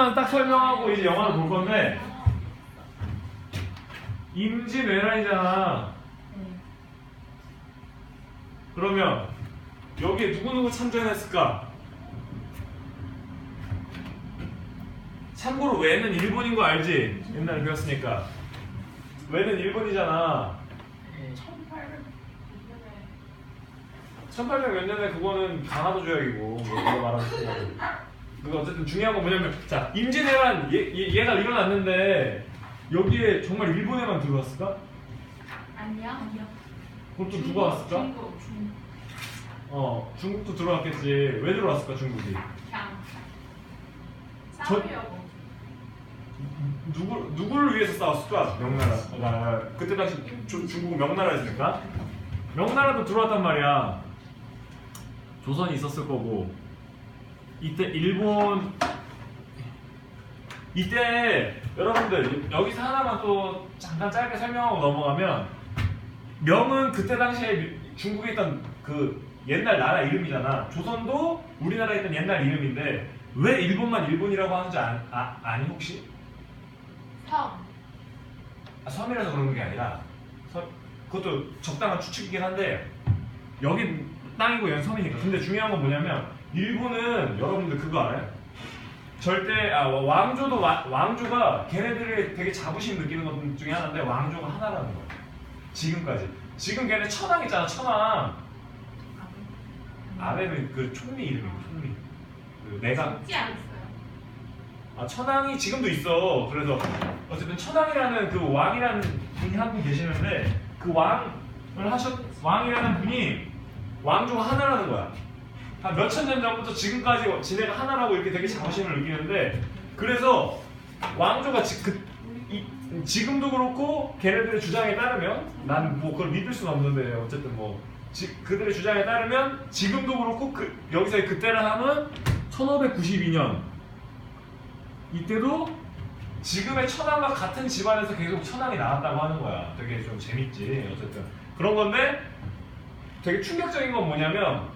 부분만 딱 설명하고 이제 영화를 볼 건데 임진왜란이잖아. 그러면 여기에 누구누구 참전했을까? 참고로 왜는 일본인 거 알지? 옛날에 배웠으니까. 왜는 일본이잖아. 1800몇 년에 그거는 강화도 조약이고 그거 말하는 거고. 그거 어쨌든 중요한 건 뭐냐면 자 임진왜란 얘가 일어났는데 여기에 정말 일본에만 들어왔을까? 아니야. 그럼 또 누가 왔을까? 중국. 중국도 들어왔겠지. 왜 들어왔을까 중국이? 그냥 저- 싸우려고. 누구를 위해서 싸웠을까? 명나라. 그때 당시 중국은 명나라였으니까. 명나라도 들어왔단 말이야. 조선이 있었을 거고. 이때 이때 여러분들 여기서 하나만 또 잠깐 짧게 설명하고 넘어가면 명은 그때 당시에 중국에 있던 그 옛날 나라 이름이잖아. 조선도 우리나라에 있던 옛날 이름인데 왜 일본만 일본이라고 하는지 아니 혹시? 섬. 섬이라서 그러는 게 아니라 그것도 적당한 추측이긴 한데 여긴 땅이고 여긴 섬이니까. 근데 중요한 건 뭐냐면 일본은 여러분들 그거 알아요? 절대 왕조가 걔네들이 되게 자부심 느끼는 것 중에 하나인데 왕조가 하나라는 거야. 지금까지. 지금 걔네 천황 있잖아. 천황. 아베는 그 총리 이름이고 총리. 그 내가 쉽지 않았어요. 천황이 지금도 있어. 그래서 어쨌든 천황이라는 그 왕이라는 분이 한 분 계시는데 그 왕이라는 분이 왕조가 하나라는 거야. 한 몇천 년 전부터 지금까지 지네가 하나라고 이렇게 되게 자부심을 느끼는데 그래서 왕조가 지금도 그렇고 걔네들의 주장에 따르면 난 뭐 그걸 믿을 수는 없는데 어쨌든 뭐 그들의 주장에 따르면 지금도 그렇고 여기서의 그때라 함은 1592년 이때도 지금의 천황과 같은 집안에서 계속 천황이 나왔다고 하는 거야. 되게 좀 재밌지. 어쨌든 그런 건데 되게 충격적인 건 뭐냐면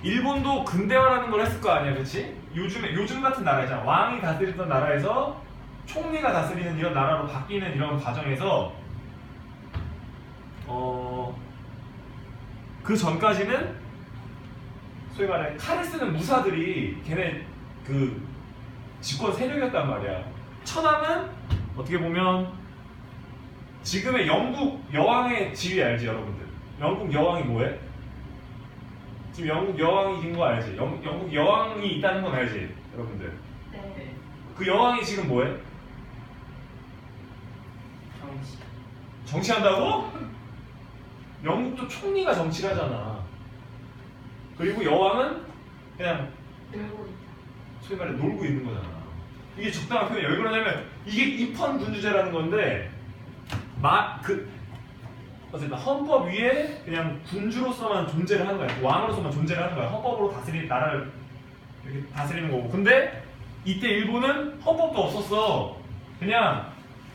일본도 근대화라는 걸 했을 거 아니야, 그렇지? 요즘 같은 나라잖아. 왕이 다스리던 나라에서 총리가 다스리는 이런 나라로 바뀌는 이런 과정에서 그 전까지는 소위 말해 칼을 쓰는 무사들이 걔네 그 집권 세력이었단 말이야. 천황은 어떻게 보면 지금의 영국 여왕의 지위 알지, 여러분들? 영국 여왕이 뭐해? 지금 영국 여왕이 된 거 알지? 영국 여왕이 있다는 건 알지, 여러분들? 네. 그 여왕이 지금 뭐해? 정치한다고? 영국도 총리가 정치를 하잖아. 그리고 여왕은 그냥 놀고 있다. 소위 말해 놀고 있는 거잖아. 이게 적당한 표현이야. 왜 그러냐면 이게 입헌군주제라는 건데 어쨌든 헌법 위에 그냥 군주로서만 존재를 하는 거야. 왕으로서만 존재를 하는 거야. 헌법으로 나라를 이렇게 다스리는 거고. 근데 이때 일본은 헌법도 없었어. 그냥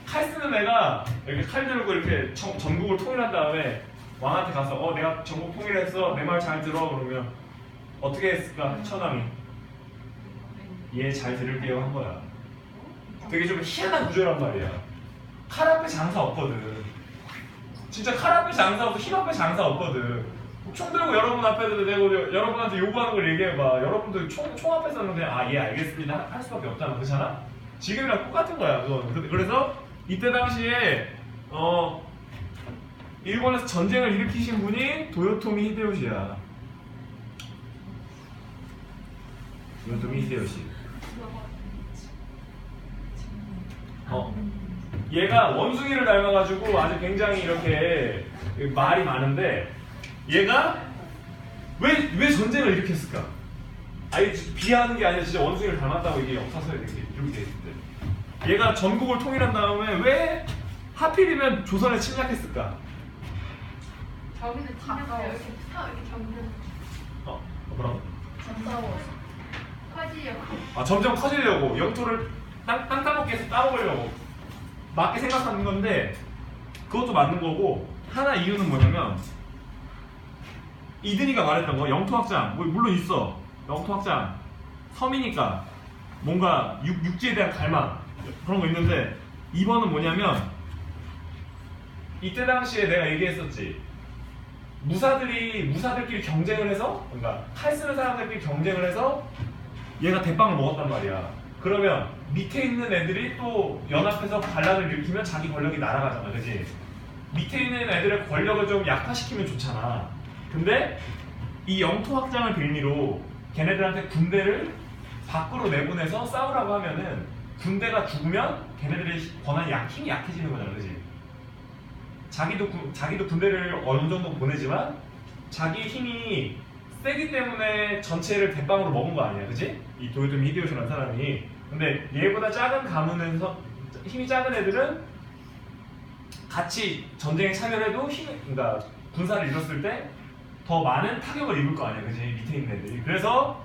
칼 쓰는 애가 이렇게 칼 들고 이렇게 전국을 통일한 다음에 왕한테 가서 내가 전국 통일했어. 내 말 잘 들어. 그러면 어떻게 했을까? 천황이 얘 잘 들을게요 한 거야. 되게 좀 희한한 구조란 말이야. 칼 앞에 장사 없거든. 진짜 칼 앞에 장사 없고 힘 앞에 장사 없거든. 총 들고 여러분 앞에서 내고 여러분한테 요구하는 걸 얘기해봐. 여러분들 총 앞에서는 그냥 예 알겠습니다 할 수밖에 없잖아. 그렇잖아? 지금이랑 똑같은 거야. 그래서 이때 당시에 일본에서 전쟁을 일으키신 분이 도요토미 히데요시야. 도요토미 히데요시. 얘가 원숭이를 닮아가지고 아주 굉장히 이렇게 말이 많은데 얘가 왜 전쟁을 일으켰을까? 아예 비하하는 게 아니라 진짜 원숭이를 닮았다고 이게 역사서에 이렇게 돼 있을 때 얘가 전국을 통일한 다음에 왜 하필이면 조선에 침략했을까? 저기는 침략해요. 이렇게 경쟁. 뭐라고? 커지려고. 점점 커지려고 영토를 땅 따먹게 해서 따먹으려고 맞게 생각하는 건데 그것도 맞는 거고 하나 이유는 뭐냐면 이든이가 말했던 거 영토 확장 물론 있어. 영토 확장 섬이니까 뭔가 육지에 대한 갈망 그런 거 있는데 2번은 뭐냐면 이때 당시에 내가 얘기했었지. 무사들끼리 경쟁을 해서 그러니까 칼 쓰는 사람들끼리 경쟁을 해서 얘가 대빵을 먹었단 말이야. 그러면 밑에 있는 애들이 또 연합해서 반란을 일으키면 자기 권력이 날아가잖아, 그지? 밑에 있는 애들의 권력을 좀 약화시키면 좋잖아. 근데 이 영토 확장을 빌미로 걔네들한테 군대를 밖으로 내보내서 싸우라고 하면은 군대가 죽으면 걔네들의 힘이 약해지는 거잖아, 그지? 자기도 군대를 어느 정도 보내지만 자기 힘이 세기 때문에 전체를 대빵으로 먹은 거 아니야, 그지? 이 도요토미 히데요시라는 사람이. 근데 얘보다 작은 가문에서 힘이 작은 애들은 같이 전쟁에 참여해도 그러니까 군사를 잃었을 때 더 많은 타격을 입을 거 아니야, 그지? 밑에 있는 애들이. 그래서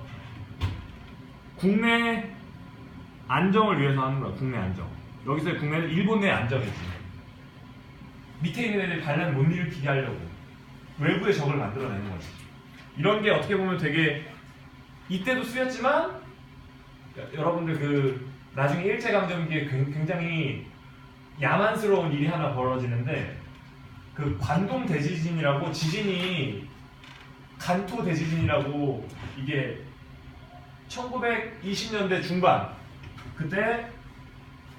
국내 안정을 위해서 하는 거야, 국내 안정. 여기서의 국내는 일본 내 안정이지. 밑에 있는 애들이 반란 못 일으키게 하려고 외부의 적을 만들어내는 거지. 이런 게 어떻게 보면 되게 이때도 쓰였지만 여러분들 그 나중에 일제강점기에 굉장히 야만스러운 일이 하나 벌어지는데 그 관동 대지진이라고 지진이 간토 대지진이라고 이게 1920년대 중반 그때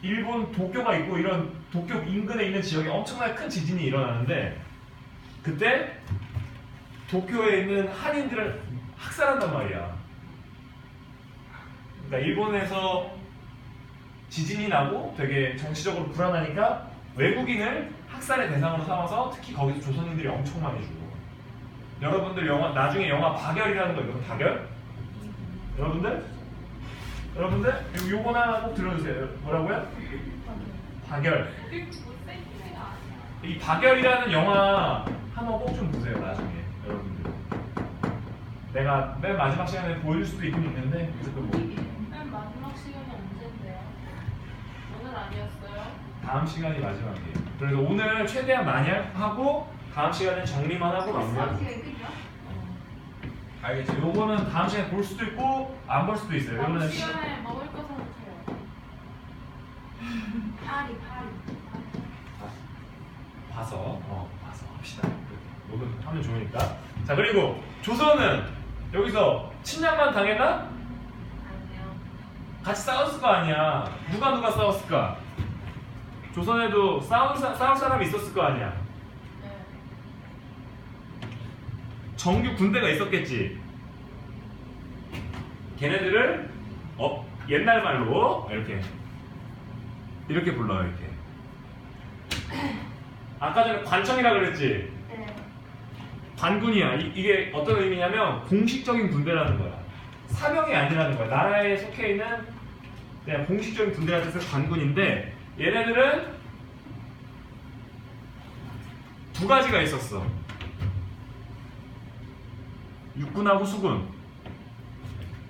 일본 도쿄가 있고 이런 도쿄 인근에 있는 지역에 엄청나게 큰 지진이 일어나는데 그때 도쿄에 있는 한인들을 학살한단 말이야. 그러니까 일본에서 지진이 나고 되게 정치적으로 불안하니까 외국인을 학살의 대상으로 삼아서 특히 거기서 조선인들이 엄청 많이 죽어. 여러분들 나중에 영화 박열이라는 거 있거든. 박열? 여러분들 요거나 꼭 들어주세요. 뭐라고요? 박열. 이 박열이라는 영화 한번 꼭 좀 보세요. 나중에 여러분들. 내가 맨 마지막 시간에 보여줄 수도 있긴 있는데 그래도 뭐 맨 마지막 시간이 언젠데요? 오늘 아니었어요? 다음 시간이 마지막이에요. 그래서 오늘 최대한 많이 하고 다음 시간에 정리만 하고 마무리하고. 알겠죠? 요거는 다음 시간에 볼 수도 있고 안 볼 수도 있어요. 다음 요거는 시간에 먹을 거 사주세요. 파리. 봐서 합시다. 녹음 하면 좋으니까. 자, 그리고 조선은 여기서 침략만 당했나? 아니요. 같이 싸웠을 거 아니야. 누가 싸웠을까? 조선에도 싸울 사람이 있었을 거 아니야. 네. 정규 군대가 있었겠지. 걔네들을 옛날 말로 이렇게 불러요. 이렇게. 아까 전에 관청이라 그랬지. 네. 관군이야. 이게 어떤 의미냐면 공식적인 군대라는 거야. 사병이 아니라는 거야. 나라에 속해 있는 그냥 공식적인 군대라는 뜻의 관군인데 얘네들은 두 가지가 있었어. 육군하고 수군.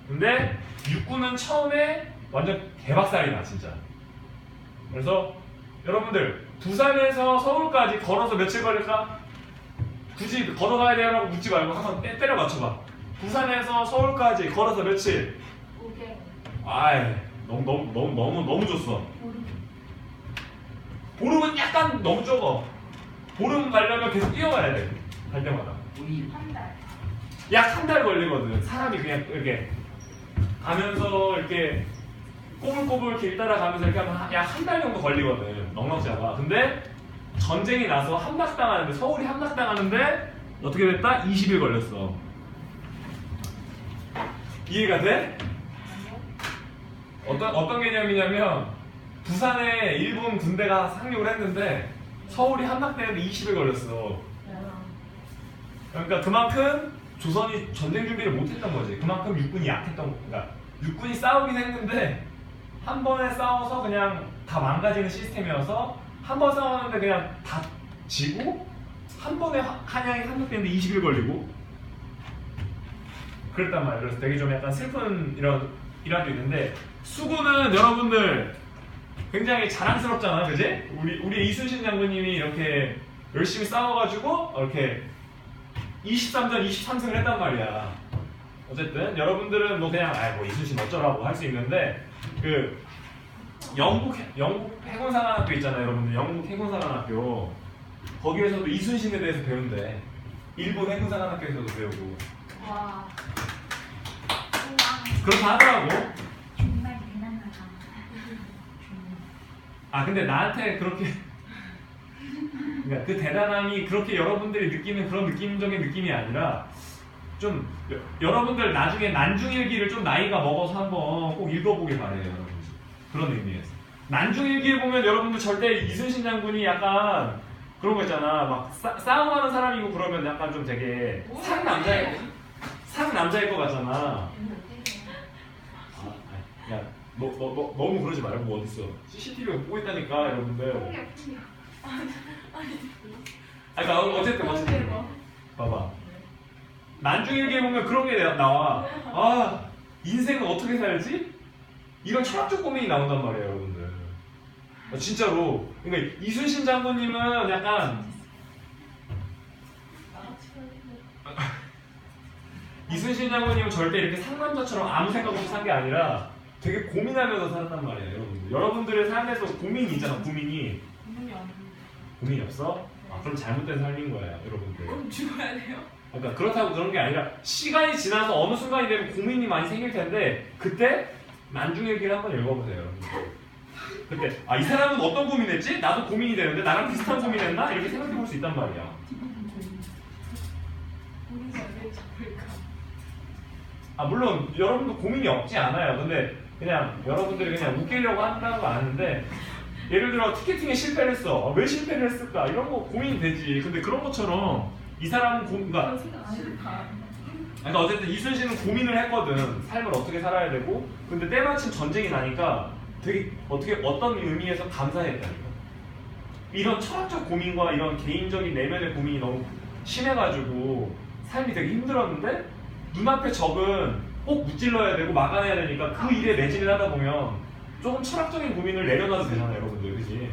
근데 육군은 처음에 완전 개박살이나 진짜. 그래서 여러분들 부산에서 서울까지 걸어서 며칠 걸릴까? 굳이 걸어가야 되라고 묻지 말고 한번 때려 맞춰봐. 부산에서 서울까지 걸어서 며칠? 5개월. 아이 너무 줬어. 보름은 약간 너무 적어. 보름 가려면 계속 뛰어가야 돼. 갈 때마다. 한 달. 약 한 달 걸리거든. 사람이 그냥 이렇게 가면서 이렇게 꼬불꼬불 길 따라가면서 이렇게 하면 약 한 달 정도 걸리거든. 넉넉 잡아. 근데 전쟁이 나서 함락당하는데 서울이 함락당하는데 어떻게 됐다? 20일 걸렸어. 이해가 돼? 어떤 개념이냐면 부산에 일본 군대가 상륙을 했는데 서울이 함락되는데 20일 걸렸어. 그러니까 그만큼 조선이 전쟁 준비를 못했던 거지. 그만큼 육군이 약했던 거. 그러니까 육군이 싸우긴 했는데 한 번에 싸워서 그냥 다 망가지는 시스템이어서 한 번 싸웠는데 그냥 다 지고 한 번에 한양이 함락되는데 20일 걸리고 그랬단 말이에요. 그래서 되게 좀 약간 슬픈 이런 일화도 있는데 수군은 여러분들 굉장히 자랑스럽잖아, 그지? 우리 이순신 장군님이 이렇게 열심히 싸워가지고 이렇게 23전 23승을 했단 말이야. 어쨌든 여러분들은 뭐 그냥 뭐 이순신 어쩌라고 할 수 있는데 그 영국 해군사관학교 있잖아요, 여러분들. 영국 해군사관학교 거기에서도 이순신에 대해서 배운대. 일본 해군사관학교에서도 배우고 와. 그렇다 하더라고. 정말 대단하다. 아 근데 나한테 그렇게 그러니까 그 대단함이 그렇게 여러분들이 느끼는 그런 느낌적인 느낌이 아니라 좀 여러분들 나중에 난중일기를 좀 나이가 먹어서 한번 꼭 읽어보길 바래요, 여러분. 그런 의미에서 난중일기에 보면 여러분들 절대 이순신 장군이 약간 그런 거 있잖아. 막 싸움하는 사람이고 그러면 약간 좀 되게 상남자일 것 같잖아. 야, 너 너무 그러지 말고 뭐 어딨어? CCTV가 보고 있다니까, 여러분들. 그러니까 어쨌든 봐봐. 난중일기에 보면 그런 게 나와. 아, 인생은 어떻게 살지? 이런 철학적 고민이 나온단 말이에요, 여러분들. 아, 진짜로. 그러니까 이순신 장군님은 약간 이순신 장군님은 절대 이렇게 상남자처럼 아무 생각 없이 산 게 아니라 되게 고민하면서 살았단 말이에요, 여러분들. 여러분들의 삶에서 고민이 있잖아, 고민이. 고민이 없어? 아, 그럼 잘못된 삶인 거야, 여러분들. 그럼 죽어야 돼요? 그러니까 그렇다고 그런 게 아니라 시간이 지나서 어느 순간이 되면 고민이 많이 생길 텐데 그때 난중일기를 한번 읽어보세요, 여러분들. 그때 아, 이 사람은 어떤 고민했지? 나도 고민이 되는데 나랑 비슷한 고민했나? 이렇게 생각해 볼 수 있단 말이야. 우리가 왜 잡을까? 아, 물론 여러분도 고민이 없지 않아요. 근데 그냥 여러분들이 그냥 웃기려고 한다는 거 아는데 예를 들어 티켓팅에 실패를 했어. 왜 실패를 했을까? 이런 거 고민이 되지. 근데 그런 것처럼 이 사람은 그러니까 어쨌든 이순신은 고민을 했거든. 삶을 어떻게 살아야 되고. 근데 때마침 전쟁이 나니까 되게 어떤 의미에서 감사했다니까. 이런 철학적 고민과 이런 개인적인 내면의 고민이 너무 심해가지고 삶이 되게 힘들었는데 눈앞에 적은 꼭 무찔러야 되고 막아내야 되니까 그 일에 매진을 하다 보면 조금 철학적인 고민을 내려놔도 되잖아요, 여러분들. 그지?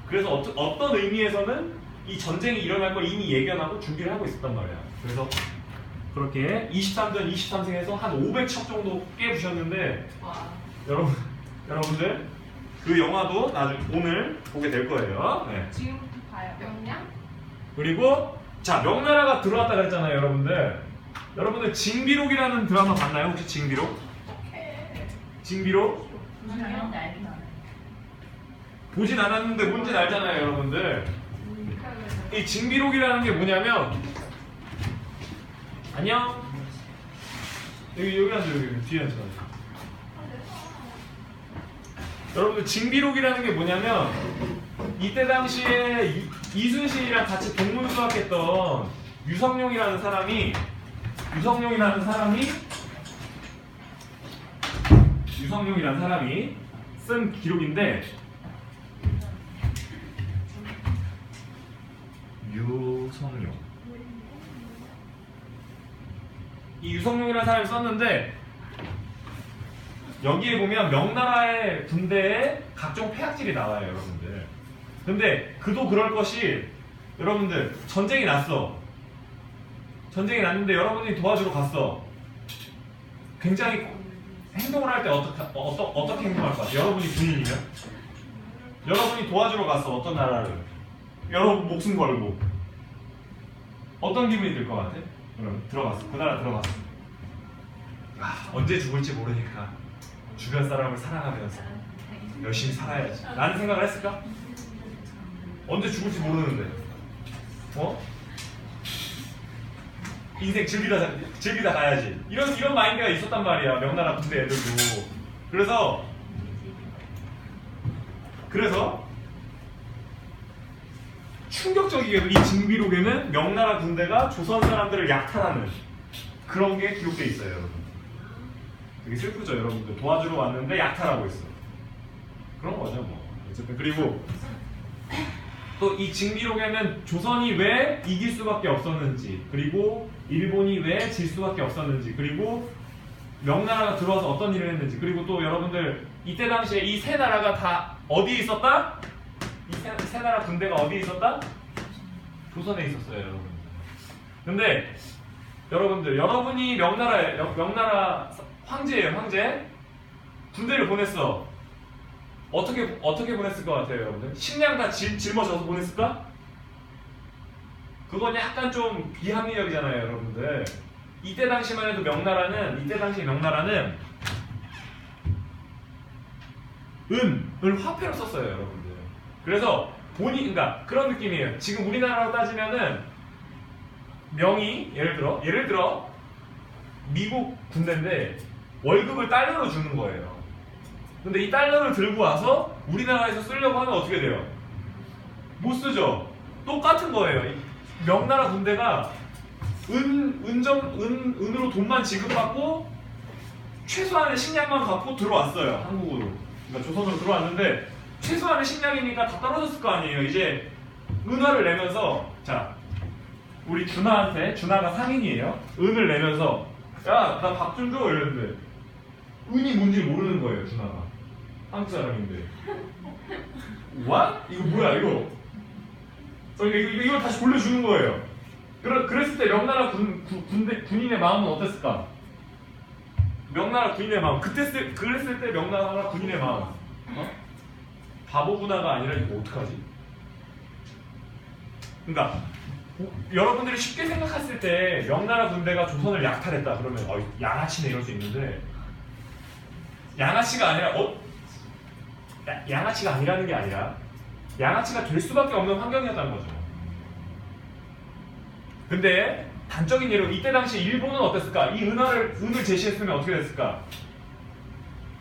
그래서 어떤 의미에서는 이 전쟁이 일어날 걸 이미 예견하고 준비를 하고 있었단 말이야. 그래서 그렇게 23전 23승에서 한 500척 정도 깨부셨는데 여러분들 그 영화도 나중에 오늘 보게 될 거예요. 네. 지금부터 봐요. 명량? 그리고 자, 명나라가 들어왔다 그랬잖아요, 여러분들. 여러분들 징비록이라는 드라마 봤나요? 혹시 징비록? 징비록? 무슨 알긴 알아요. 보진 않았는데 뭔지 알잖아요, 여러분들. 이 징비록이라는 게 뭐냐면 안녕. 여기 앉아, 여기 뒤에 앉아. 여러분들 징비록이라는 게 뭐냐면 이때 당시에 이순신이랑 같이 동문수학했던 유성룡이라는 사람이 쓴 기록인데 유성룡. 이 유성룡이라는 사람이 썼는데 여기에 보면 명나라의 군대에 각종 폐악질이 나와요, 여러분들. 근데 그도 그럴 것이 여러분들 전쟁이 났어. 전쟁이 났는데 여러분이 도와주러 갔어. 굉장히 행동을 할 때 어떻게 행동할 것 같아요? 여러분이 군인이면? 여러분이 도와주러 갔어, 어떤 나라를. 여러분 목숨 걸고. 어떤 기분이 들 것 같아? 여러분 들어갔어. 그 나라 들어갔어. 아, 언제 죽을지 모르니까 주변 사람을 사랑하면서 열심히 살아야지 라는 생각을 했을까? 언제 죽을지 모르는데 인생 즐기다 가야지 이런 마인드가 있었단 말이야, 명나라 군대 애들도. 그래서 충격적이게도 이 징비록에는 명나라 군대가 조선 사람들을 약탈하는 그런 게 기록돼 있어요, 여러분. 되게 슬프죠, 여러분들. 도와주러 왔는데 약탈하고 있어. 그런 거죠, 뭐. 어쨌든 그리고 또 이 징비록에는 조선이 왜 이길 수밖에 없었는지, 그리고 일본이 왜 질 수밖에 없었는지, 그리고 명나라가 들어와서 어떤 일을 했는지, 그리고 또 여러분들 이때 당시에 이 세 나라가 다 어디에 있었다? 이 세 나라 군대가 어디에 있었다? 조선에 있었어요, 여러분. 근데 여러분이 명나라 황제예요, 황제. 군대를 보냈어. 어떻게 보냈을 것 같아요, 여러분들? 식량 다 짊어져서 보냈을까? 그건 약간 좀 비합리적이잖아요, 여러분들. 이때 당시만 해도 이때 당시 명나라는 은을 화폐로 썼어요, 여러분들. 그래서 그러니까 그런 느낌이에요. 지금 우리나라로 따지면은 명이 예를 들어 미국 군대인데 월급을 달러로 주는 거예요. 근데 이 달러를 들고 와서 우리나라에서 쓰려고 하면 어떻게 돼요? 못 쓰죠. 똑같은 거예요. 명나라 군대가 은으로 돈만 지급받고 최소한의 식량만 갖고 들어왔어요, 한국으로. 그러니까 조선으로 들어왔는데 최소한의 식량이니까 다 떨어졌을 거 아니에요. 이제 은화를 내면서 자, 우리 준하가 상인이에요. 은을 내면서 야, 나 밥 좀 줘 이랬는데 은이 뭔지 모르는 거예요, 준하가. 한국 사람인데. 와? 이거 뭐야 이거? 이걸 다시 돌려주는 거예요. 그랬을 때 명나라 군인의 마음은 어땠을까? 명나라 군인의 마음. 그랬을 때 명나라 군인의 마음. 바보구나가 아니라 이거 어떡하지? 그러니까 여러분들이 쉽게 생각했을 때 명나라 군대가 조선을 약탈했다 그러면 양아치네 이럴 수 있는데 양아치가 아니라 양아치가 아니라는 게 아니라 양아치가 될 수밖에 없는 환경이었다는 거죠. 근데 단적인 예로 이때 당시 일본은 어땠을까? 이 은을 제시했으면 어떻게 됐을까?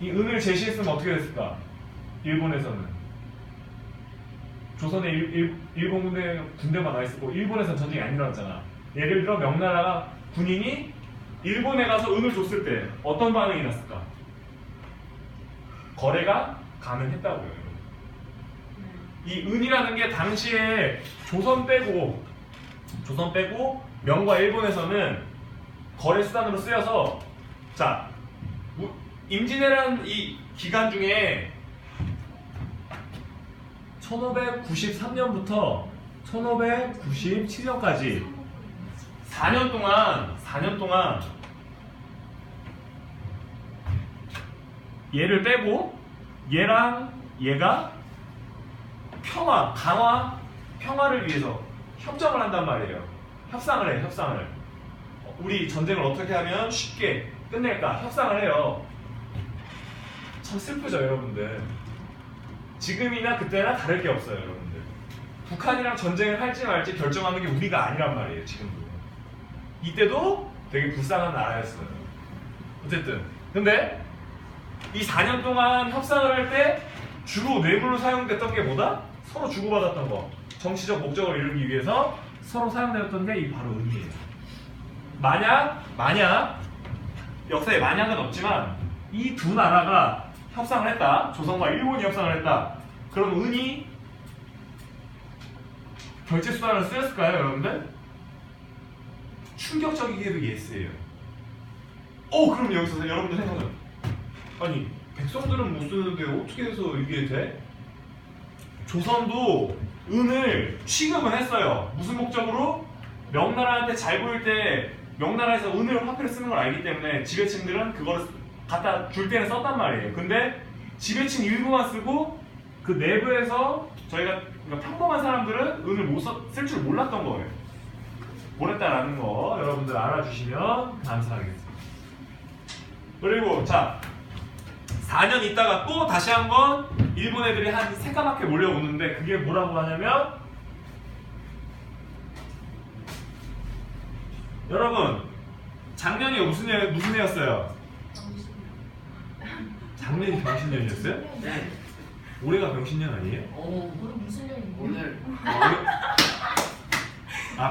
이 은을 제시했으면 어떻게 됐을까? 일본에서는 조선에 일본 군대만 와 있었고 일본에서는 전쟁이 안 일어났잖아. 예를 들어 명나라 군인이 일본에 가서 은을 줬을 때 어떤 반응이 났을까? 거래가 가능했다고요. 이 은이라는 게 당시에 조선 빼고 명과 일본에서는 거래 수단으로 쓰여서 자 임진왜란 이 기간 중에 1593년부터 1597년까지 4년 동안 얘를 빼고 얘랑 얘가 평화를 위해서 협정을 한단 말이에요. 협상을. 우리 전쟁을 어떻게 하면 쉽게 끝낼까? 협상을 해요. 참 슬프죠, 여러분들. 지금이나 그때나 다를 게 없어요, 여러분들. 북한이랑 전쟁을 할지 말지 결정하는 게 우리가 아니란 말이에요, 지금도. 이때도 되게 불쌍한 나라였어요. 어쨌든. 근데 이 4년 동안 협상을 할 때 주로 뇌물로 사용됐던 게 뭐다? 서로 주고받았던 거. 정치적 목적을 이루기 위해서 서로 사용되었던 게 이 바로 은이에요. 만약 역사에 만약은 없지만 이 두 나라가 협상을 했다. 조선과 일본이 협상을 했다. 그럼 은이 결제 수단으로 쓰였을까요, 여러분들? 충격적이게도 예스예요. 그럼 여기서 여러분들 생각은 아니 백성들은 못 쓰는데 어떻게 해서 이게 돼? 조선도 은을 취급은 했어요. 무슨 목적으로? 명나라한테 잘 보일 때 명나라에서 은을 화폐를 쓰는 걸 알기 때문에 지배층들은 그거를 갖다 줄 때는 썼단 말이에요. 근데 지배층 일부만 쓰고 그 내부에서 저희가 그러니까 평범한 사람들은 은을 쓸 줄 몰랐던 거예요. 모르겠다라는 거 여러분들 알아주시면 감사하겠습니다. 그리고 자 4년 있다가 또 다시 한번 일본 애들이 한 새까맣게 몰려오는데 그게 뭐라고 하냐면 여러분 작년이 무슨 해였어요? 작년이 병신년이었어요? 네. 올해가 병신년 아니에요? 오늘 무슨 년이에요? 오늘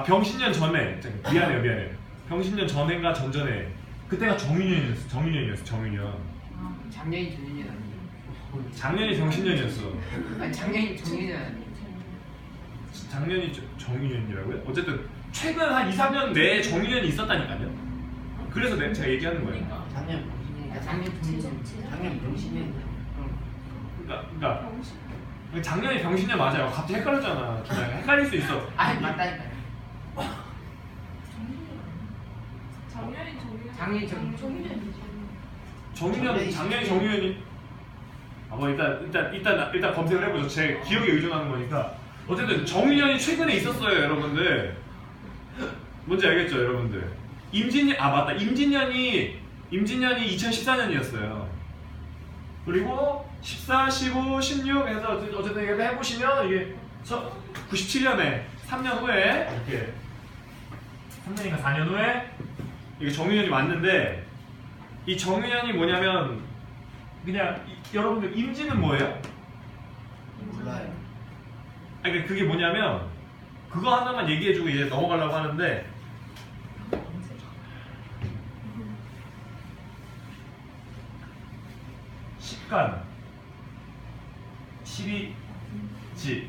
병신년 전에 미안해요. 병신년 전인가 전전에 그때가 정유년이었어. 정유년. 작년이 정년이 아니에요. 작년이 병신년이었어. 아니 작년이 정년이 아니에요. 작년이 정유년이라고요? 어쨌든 최근 한 2, 3년 내에 정유년이 있었다니까요. 그래서 제가 얘기하는 거예요. 작년 병신년, 작년 병신년. 그러니까 작년이 병신년 맞아요. 갑자기 헷갈렸잖아. 헷갈릴 수 있어. 아니 맞다니까요. 작년이 작년이 정유년이지. 작년이 정유년이 한번 일단 검색을 해보죠. 제 기억에 의존하는 거니까. 어쨌든 정유년이 최근에 있었어요, 여러분들. 뭔지 알겠죠, 여러분들? 맞다. 임진년이 2014년이었어요. 그리고 14, 15, 16 해서 어쨌든 이거 해보시면 이게 97년에 3년 후에 이렇게 3년인가 4년 후에 이게 정유년이 왔는데 이 정유년이 뭐냐면 그냥 여러분들 임진은 뭐예요? 몰라요. 아니 그게 뭐냐면 그거 하나만 얘기해주고 이제 넘어가려고 하는데 식간 12지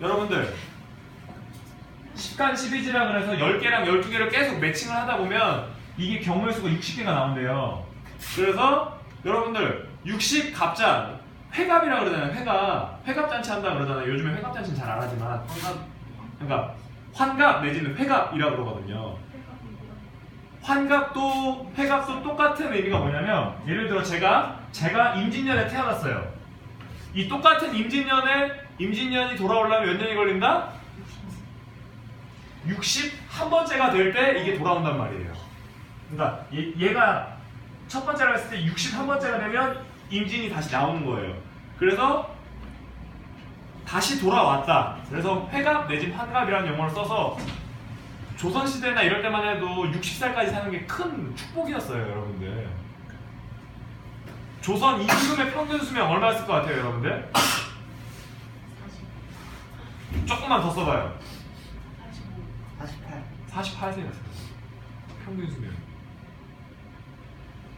여러분들 10간 12지라 그래서 10개랑 12개를 계속 매칭을 하다 보면 이게 경우의 수가 60개가 나온대요. 그래서 여러분들 60갑자 회갑이라 그러잖아요. 회갑잔치 한다 그러잖아요. 요즘에 회갑잔치는 잘 안 하지만 그러니까 환갑 내지는 회갑이라 그러거든요. 환갑도 회갑도 똑같은 의미가 뭐냐면 예를 들어 제가 임진년에 태어났어요. 이 똑같은 임진년이 돌아오려면 몇 년이 걸린다? 61번째가 될 때 이게 돌아온단 말이에요. 그러니까 얘가 첫 번째로 했을 때 61번째가 되면 임진이 다시 나오는 거예요. 그래서 다시 돌아왔다. 그래서 회갑 내지는 환갑이라는 용어를 써서 조선시대나 이럴 때만 해도 60살까지 사는 게 큰 축복이었어요, 여러분들. 조선 임금의 평균 수명 얼마였을 것 같아요, 여러분들? 40. 조금만 더 써봐요. 48. 48세였어요. 평균 수명.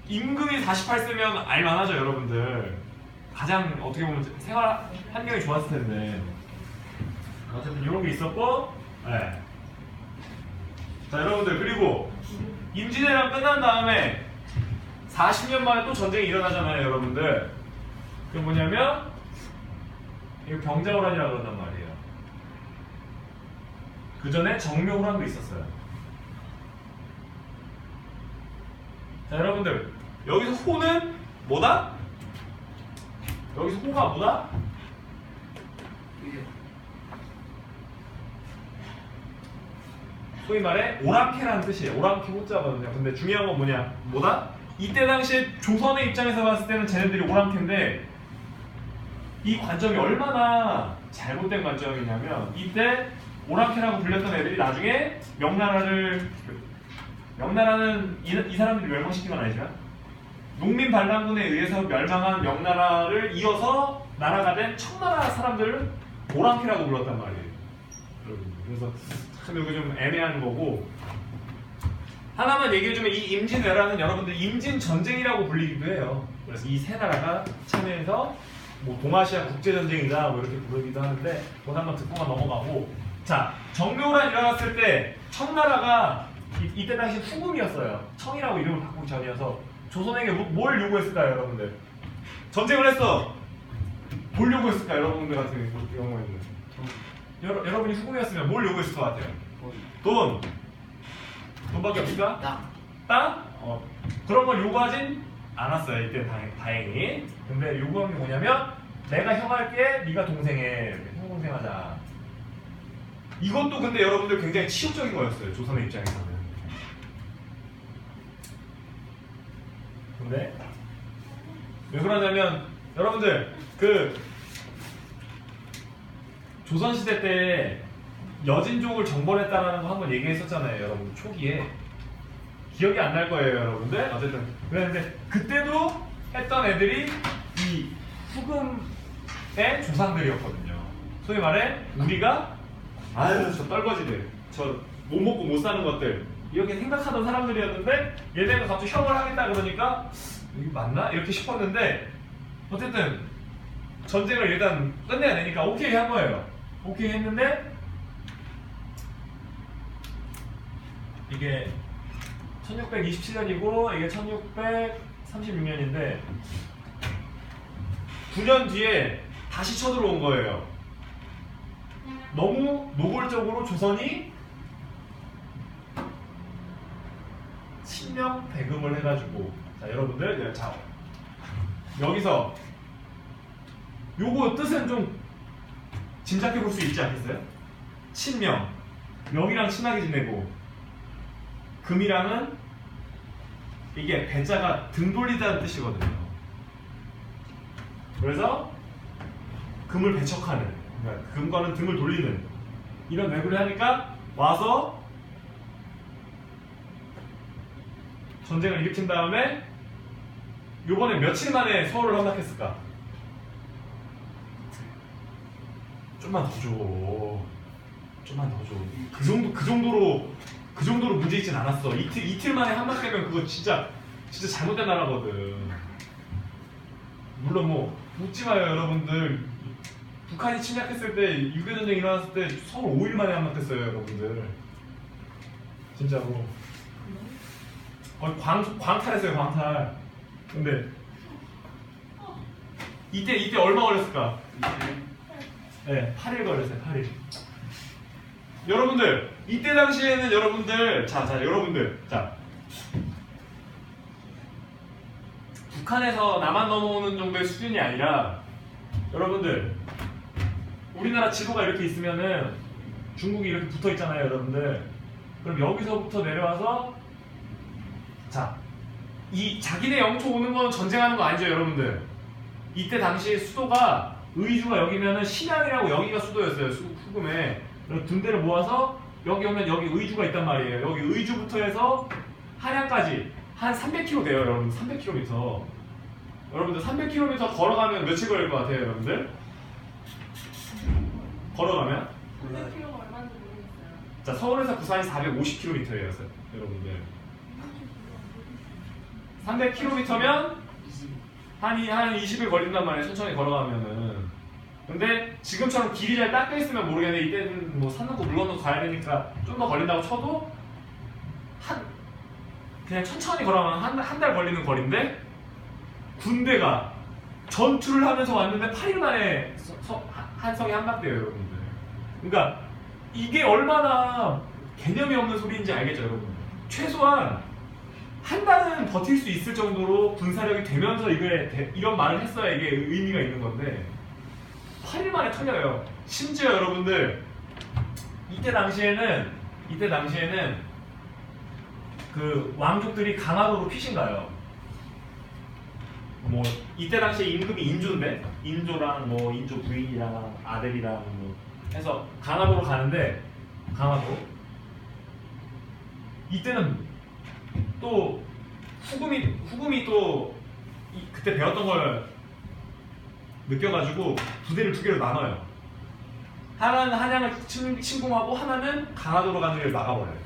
임금이 48세면 알만하죠, 여러분들. 가장 어떻게 보면 생활 환경이 좋았을 텐데. 어쨌든 이런 게 있었고, 네. 자, 여러분들 그리고 임진왜란 끝난 다음에 40년 만에 또 전쟁이 일어나잖아요, 여러분들. 그게 뭐냐면 이거 병자호란이라고 그런단 말이에요. 그 전에 정묘호란도 있었어요. 자, 여러분들 여기서 호는 뭐다? 여기서 호가 뭐다? 소위 말해 오랑캐라는 뜻이에요. 오랑캐 호자거든요. 근데 중요한 건 뭐다? 이때 당시에 조선의 입장에서 봤을 때는 쟤네들이 오랑캐인데 이 관점이 얼마나 잘못된 관점이냐면 이때 오랑캐라고 불렸던 애들이 나중에 명나라는 이 사람들이 멸망시킨 건 아니지만 농민 반란군에 의해서 멸망한 명나라를 이어서 나라가 된 청나라 사람들을 오랑캐라고 불렀단 말이에요. 그래서 참 이거 좀 애매한 거고 하나만 얘기해주면 이 임진왜란은 여러분들 임진전쟁이라고 불리기도 해요. 그래서 이 세 나라가 참여해서 뭐 동아시아 국제전쟁이다 뭐 이렇게 부르기도 하는데 그건 한번 듣고만 넘어가고 자 정묘호란 일어났을 때 청나라가 이때 당시 후금이었어요. 청이라고 이름을 바꾸기 전이어서 조선에게 뭘 요구했을까요, 여러분들? 전쟁을 했어. 뭘 요구했을까요, 여러분들 같은 경우에는? 여러분이 후금이었으면 뭘 요구했을 것 같아요? 돈. 돈밖에 없을까? 땅? 그런 걸 요구하진 않았어요. 이때 다행히. 근데 요구한 게 뭐냐면 내가 형 할게, 네가 동생해. 형 동생 하자. 이것도 근데 여러분들 굉장히 치욕적인 거였어요. 조선의 입장에서는. 근데 왜 그러냐면 여러분들 그 조선시대 때 여진족을 정벌했다라는 거 한번 얘기했었잖아요, 여러분 초기에. 기억이 안 날 거예요, 여러분들. 어쨌든 그랬는데 그때도 했던 애들이 이 후금의 조상들이었거든요. 소위 말해 우리가 아유 저 떨거지들, 저 못 먹고 못 사는 것들 이렇게 생각하던 사람들이었는데 얘네가 갑자기 형을 하겠다 그러니까 이게 맞나? 이렇게 싶었는데 어쨌든 전쟁을 일단 끝내야 되니까 오케이 한 거예요. 오케이 했는데 이게 1627년이고 이게 1636년인데 9년 뒤에 다시 쳐들어온 거예요. 너무 노골적으로 조선이 침략 배금을 해가지고 자 여러분들 자 여기서 요거 뜻은 좀 짐작해 볼 수 있지 않겠어요? 친명. 명이랑 친하게 지내고 금이랑은 이게 배자가 등 돌리다는 뜻이거든요. 그래서 금을 배척하는, 그러니까 금과는 등을 돌리는 이런 내구를 하니까 와서 전쟁을 일으킨 다음에 요번에 며칠 만에 서울을 함락했을까? 좀만 더 줘. 좀만 더 줘. 그 정도로 문제 있진 않았어. 이틀 만에 함락되면 그거 진짜 잘못된 나라거든. 물론 뭐 웃지 마요, 여러분들. 북한이 침략했을 때 6.25 전쟁 일어났을 때 서울 5일 만에 함락됐어요, 여러분들. 진짜로. 거의 광탈했어요, 광탈. 근데 이때 얼마 걸렸을까? 네, 8일 걸렸어요, 8일. 여러분들, 이때 당시에는 여러분들, 여러분들, 북한에서 남한 넘어오는 정도의 수준이 아니라, 여러분들, 우리나라 지도가 이렇게 있으면은 중국이 이렇게 붙어 있잖아요, 여러분들. 그럼 여기서부터 내려와서, 이 자기네 영토 오는 건 전쟁하는 거 아니죠, 여러분들? 이때 당시 수도가 의주가 여기면은 신양이라고 여기가 수도였어요, 후금에. 군대를 모아서 여기 오면 여기 의주가 있단 말이에요. 여기 의주부터 해서 한양까지 한 300km 돼요, 여러분. 300km. 여러분들 300km 걸어가면 며칠 걸릴 것 같아요, 여러분들? 걸어가면? 100kg가 얼마인지 모르겠어요. 자, 서울에서 부산이 450km예요, 여러분들. 300km면 한 20일 걸린단 말이에요, 천천히 걸어가면은. 근데 지금처럼 길이 잘 닦여 있으면 모르겠는데 이때는 뭐 산 넘고 물 건너 가야 되니까 좀 더 걸린다고 쳐도 그냥 천천히 걸어가면 한 달 걸리는 거리인데 군대가 전투를 하면서 왔는데 8일 만에 한성이 함락돼요, 여러분들. 그러니까 이게 얼마나 개념이 없는 소리인지 알겠죠, 여러분? 최소한 한 달은 버틸 수 있을 정도로 군사력이 되면서 이런 말을 했어야 이게 의미가 있는 건데 8일 만에 털려요. 심지어 여러분들 이때 당시에는 그 왕족들이 강화도로 피신 가요. 뭐 이때 당시에 임금이 인조인데 인조랑 뭐 인조 부인이랑 아들이랑 뭐 해서 강화도로 가는데 강화도 이때는 또 후금이 또 그때 배웠던 걸 느껴가지고 부대를 두 개로 나눠요. 하나는 한양을 침공하고 하나는 강화도로 가는 길을 막아버려요.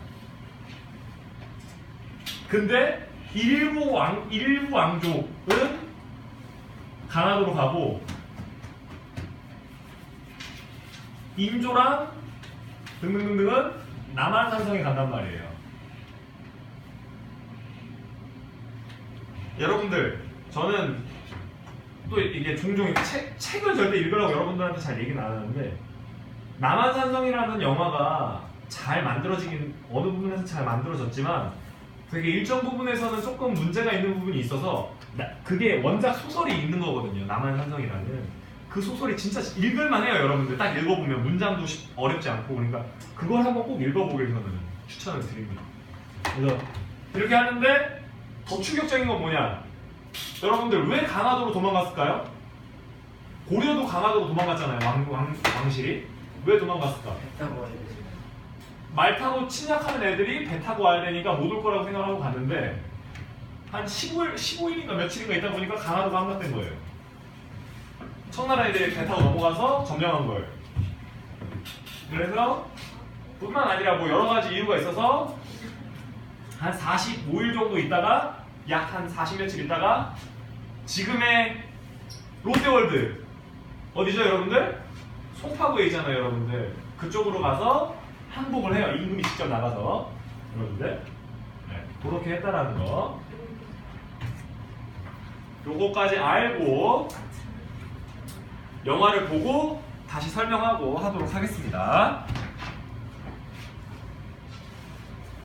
근데 일부 왕족은 강화도로 가고 임조랑 등등등등은 남한 산성에 간단 말이에요. 여러분들, 저는 또 이게 종종 책을 절대 읽으라고 여러분들한테 잘 얘기는 안 하는데 남한산성이라는 영화가 잘 만들어지긴 어느 부분에서 잘 만들어졌지만 되게 일정 부분에서는 조금 문제가 있는 부분이 있어서 그게 원작 소설이 있는 거거든요. 남한산성이라는 그 소설이 진짜 읽을만 해요, 여러분들. 딱 읽어보면 문장도 어렵지 않고. 그러니까 그걸 한번 꼭 읽어보길 저는 추천을 드립니다. 그래서 이렇게 하는데 더 충격적인 건 뭐냐, 여러분들 왜 강화도로 도망갔을까요? 고려도 강화도로 도망갔잖아요. 왕실이. 왜 도망갔을까? 말 타고 침략하는 애들이 배 타고 와야 되니까 못 올 거라고 생각하고 갔는데 한 15일인가 며칠인가 있다 보니까 강화도가 함락된 거예요. 청나라 애들이 배 타고 넘어가서 점령한 거예요. 그래서 뿐만 아니라 뭐 여러 가지 이유가 있어서 한 45일 정도 있다가 약 한 40며칠 있다가 지금의 롯데월드 어디죠, 여러분들? 송파구에 있잖아요, 여러분들. 그쪽으로 가서 항복을 해요. 임금이 직접 나가서. 여러분들, 네, 그렇게 했다라는 거 요거까지 알고 영화를 보고 다시 설명하고 하도록 하겠습니다.